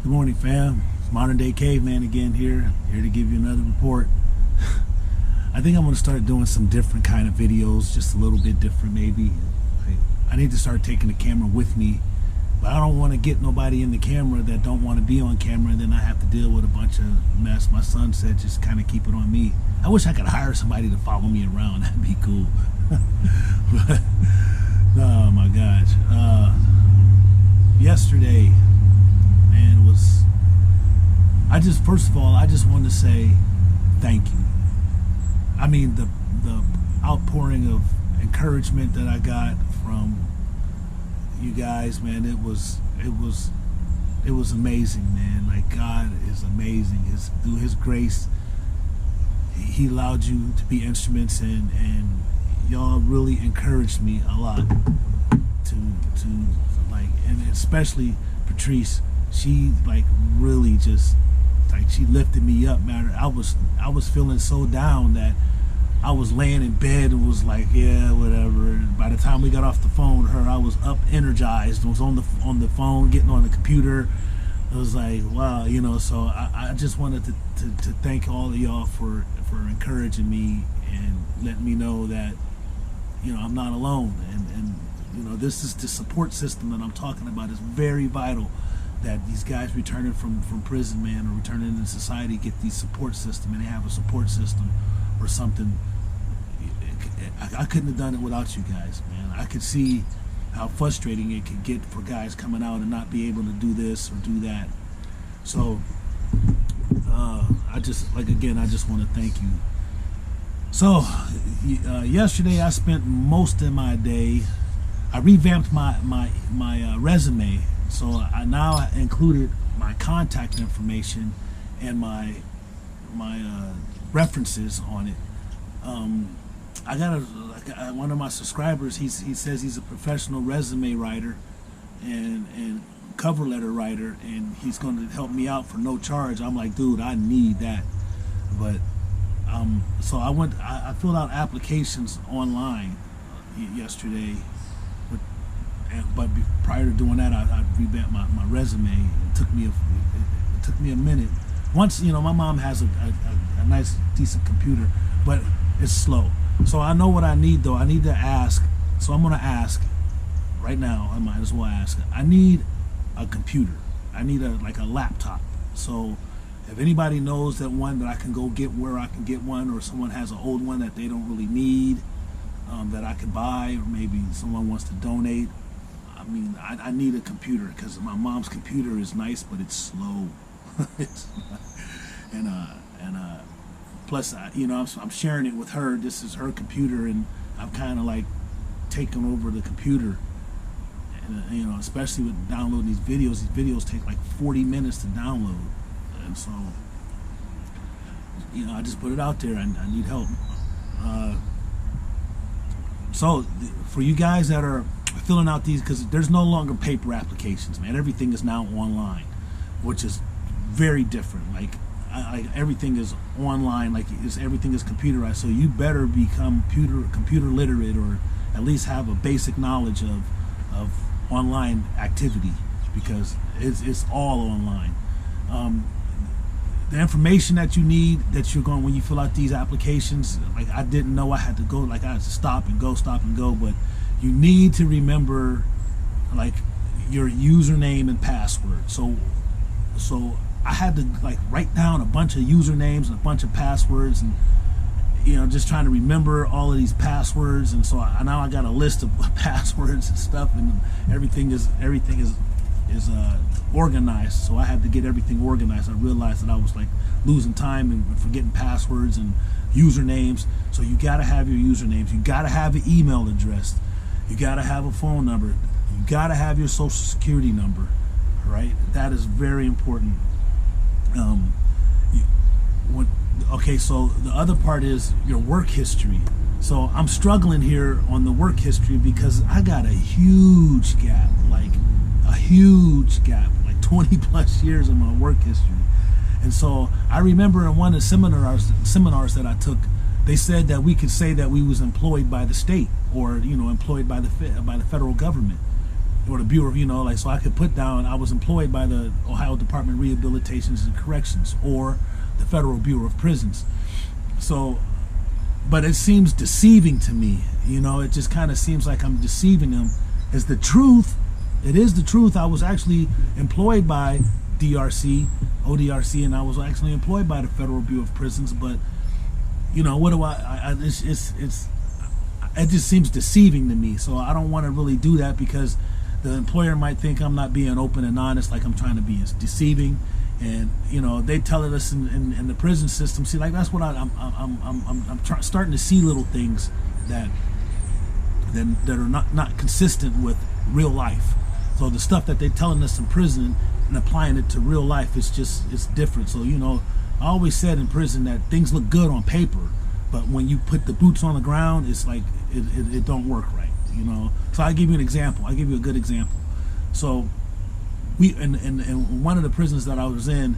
Good morning, fam. It's Modern Day Caveman again here to give you another report. I think I'm going to start doing some different kind of videos, just a little bit different maybe. I need to start taking the camera with me, but I don't want to get nobody in the camera that don't want to be on camera, and then I have to deal with a bunch of mess. My son said just kind of keep it on me. I wish I could hire somebody to follow me around. That'd be cool. But, oh my gosh. Yesterday, man, first of all, I just want to say thank you. I mean, the outpouring of encouragement that I got from you guys, man, it was amazing, man. Like, God is amazing. Through His grace, He allowed you to be instruments, and y'all really encouraged me a lot to like, and especially Patrice. She like really just like, she lifted me up, man. I was feeling so down that I was laying in bed and was like, yeah, whatever. And by the time we got off the phone with her, I was up, energized. I was on the phone, getting on the computer. It was like, wow, you know. So I just wanted to thank all of y'all for encouraging me and letting me know that, you know, I'm not alone. And you know, this is the support system that I'm talking about. Is very vital that these guys returning from prison, man, or returning into society, get these support system, and they have a support system or something. I couldn't have done it without you guys, man. I could see how frustrating it could get for guys coming out and not be able to do this or do that. So I just want to thank you. So yesterday I spent most of my day, I revamped my resume. So I now included my contact information and my references on it. I got one of my subscribers. He says he's a professional resume writer and cover letter writer, and he's going to help me out for no charge. I'm like, dude, I need that. But so I filled out applications online yesterday. But prior to doing that, I revamped my resume. It took me a minute. Once, you know, my mom has a nice, decent computer, but it's slow. So I know what I need, though. I need to ask. So I'm going to ask right now. I might as well ask. I need a computer. I need a laptop. So if anybody knows that one that I can go get, where I can get one, or someone has an old one that they don't really need, that I could buy, or maybe someone wants to donate. I mean, I need a computer because my mom's computer is nice, but it's slow. Plus, you know, I'm sharing it with her. This is her computer, and I'm kind of like taking over the computer. And you know, especially with downloading these videos. These videos take like 40 minutes to download, and so, you know, I just put it out there. I need help. So for you guys that are filling out these, because there's no longer paper applications, man. Everything is now online, which is very different. Like everything is online, like everything is computerized. So you better become computer literate, or at least have a basic knowledge of online activity, because it's all online. The information that you need, that you're going, when you fill out these applications, like I didn't know I had to go, like I had to stop and go, but you need to remember like your username and password. So I had to like write down a bunch of usernames and a bunch of passwords, and you know, just trying to remember all of these passwords. And so now I got a list of passwords and stuff, and everything is organized. So I had to get everything organized. I realized that I was like losing time and forgetting passwords and usernames. So you got to have your usernames. You got to have an email address. You got to have a phone number. You got to have your social security number. Right? That is very important. Okay, so the other part is your work history. So I'm struggling here on the work history because I got a huge gap, like 20 plus years in my work history. And so I remember in one of the seminars that I took, they said that we could say that we was employed by the state, or, you know, employed by the federal government. or the Bureau, like, so I could put down I was employed by the Ohio Department of Rehabilitation and Corrections or the Federal Bureau of Prisons. So, but it seems deceiving to me, it just kind of seems like I'm deceiving them. It's the truth. It is the truth. I was actually employed by ODRC, and I was actually employed by the Federal Bureau of Prisons, but what do it just seems deceiving to me. So I don't want to really do that, because the employer might think I'm not being open and honest like I'm trying to be. It's deceiving, and they tell us in the prison system. See, like, that's what I'm starting to see little things that are not consistent with real life. So the stuff that they're telling us in prison and applying it to real life, it's different. So I always said in prison that things look good on paper, but when you put the boots on the ground, it's like it don't work right. So I give you an example. I give you a good example. So we in one of the prisons that I was in,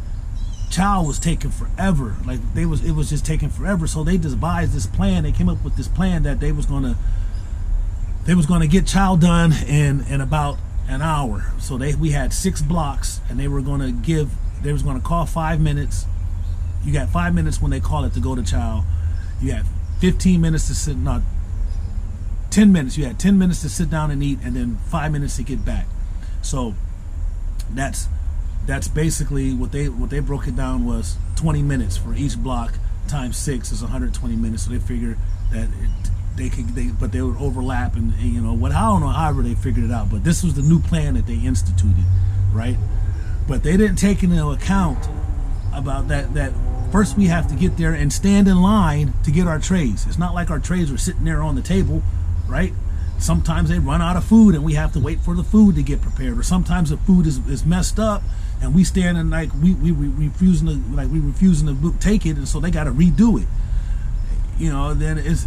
child was taking forever. Like, it was just taking forever. So they devised this plan. They came up with this plan that they was gonna get child done in about an hour. So we had 6 blocks, and they was gonna call 5 minutes. You got 5 minutes when they call it to go to child. You had 15 minutes to sit, not 10 minutes. You had 10 minutes to sit down and eat, and then 5 minutes to get back. So that's basically what they broke it down was 20 minutes for each block times 6 is 120 minutes. So they figured that but they would overlap, and I don't know however they figured it out, but this was the new plan that they instituted, right? But they didn't take into account about that first we have to get there and stand in line to get our trays. It's not like our trays are sitting there on the table, right? Sometimes they run out of food and we have to wait for the food to get prepared, or sometimes the food is messed up and we stand and we refusing to take it, and so they got to redo it. Then it's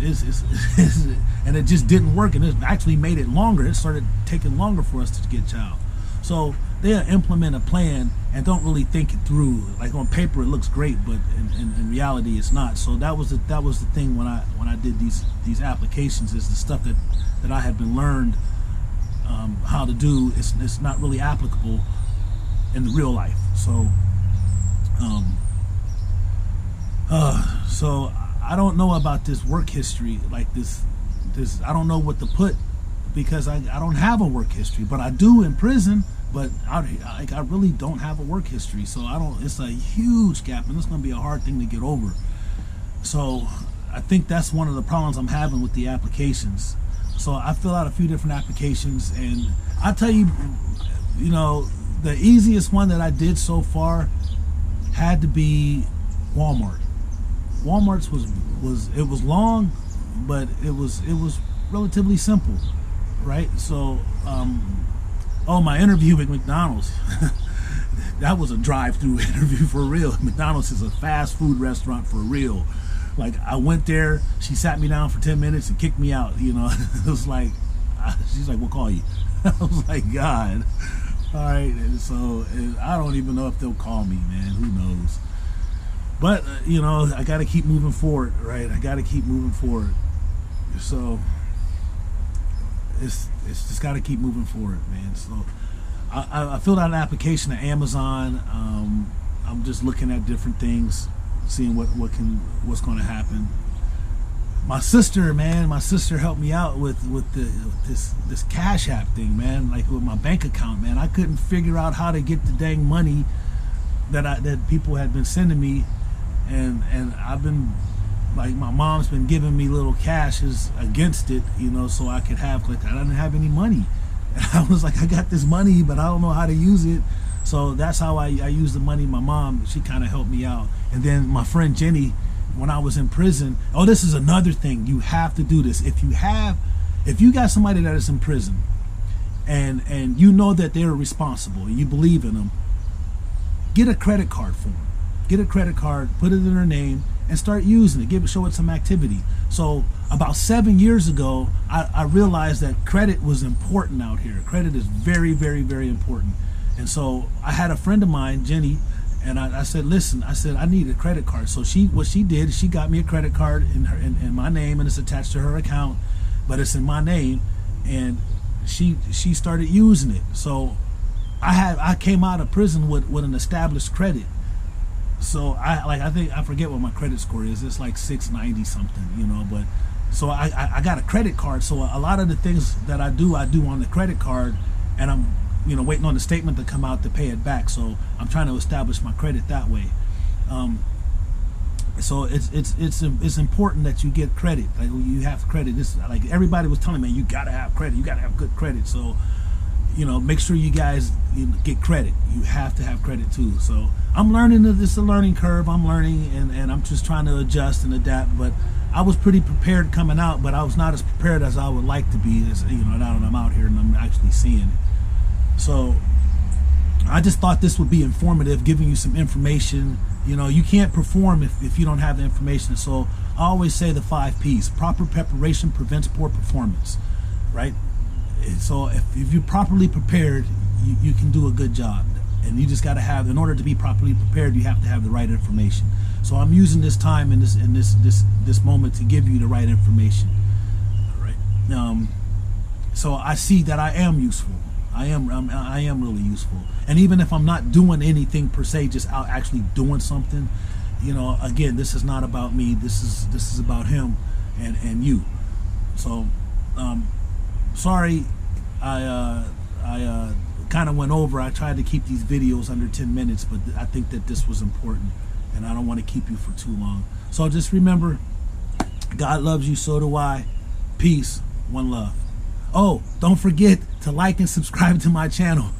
and it just didn't work, and it actually made it longer. It started taking longer for us to get child. So they implement a plan and don't really think it through. Like, on paper it looks great, but in reality it's not. So that was the thing when I did these applications, is the stuff that I had been learned how to do. It's not really applicable in the real life. So so I don't know about this work history, like this I don't know what to put, because I don't have a work history, but I do in prison. But I really don't have a work history, so it's a huge gap, and it's going to be a hard thing to get over. So I think that's one of the problems I'm having with the applications. So I fill out a few different applications, and I tell you, the easiest one that I did so far had to be Walmart. Walmart's was long, but it was relatively simple, right? So my interview with McDonald's, that was a drive-through interview for real. McDonald's is a fast food restaurant for real. Like, I went there, she sat me down for 10 minutes and kicked me out. It was like, she's like, we'll call you. I was like, God. All right, and so I don't even know if they'll call me, man. Who knows? But I got to keep moving forward, right? I got to keep moving forward. So it's just got to keep moving forward, man. So I filled out an application at Amazon. I'm just looking at different things, seeing what's going to happen. My sister helped me out with this CashApp thing, man. Like, with my bank account, man, I couldn't figure out how to get the dang money that people had been sending me, and I've been, like, my mom's been giving me little cashes against it, so I could have, like, I didn't have any money, and I was like, I got this money, but I don't know how to use it. So that's how I use the money. My mom, she kind of helped me out. And then my friend Jenny, when I was in prison, this is another thing, you have to do this. If you got somebody that is in prison and that they're responsible and you believe in them, get a credit card for them. Get a credit card, put it in their name, and start using it. Show it some activity. So about 7 years ago, I realized that credit was important out here. Credit is very, very, very important. And so I had a friend of mine, Jenny, and I said, listen, I need a credit card. So what she did, she got me a credit card in my name, and it's attached to her account, but it's in my name. And she started using it. So I came out of prison with an established credit. So I forget what my credit score is. It's like 690 something, you know. But so I got a credit card. So a lot of the things that I do on the credit card, and I'm, you know, waiting on the statement to come out to pay it back. So I'm trying to establish my credit that way. So it's important that you get credit. Like, you have credit. This, like everybody was telling me, man, you gotta have credit. You gotta have good credit. So, you know, make sure you guys get credit. You have to have credit too. So I'm learning. It's a learning curve. I'm learning, and I'm just trying to adjust and adapt. But I was pretty prepared coming out, but I was not as prepared as I would like to be. As you know, now that I'm out here and I'm actually seeing it. So I just thought this would be informative, giving you some information. You know, you can't perform if you don't have the information. So I always say the 5 P's. Proper preparation prevents poor performance, right? So if you're properly prepared, you can do a good job. And you just got to have, in order to be properly prepared, you have to have the right information. So I'm using this time in this moment to give you the right information. All right. So I see that I am useful. I am really useful. And even if I'm not doing anything per se, just out actually doing something, you know, again, this is not about me. This is about him and you. So sorry, I kind of went over. I tried to keep these videos under 10 minutes, but I think that this was important, and I don't want to keep you for too long. So just remember, God loves you, so do I. Peace, one love. Oh, don't forget to like and subscribe to my channel.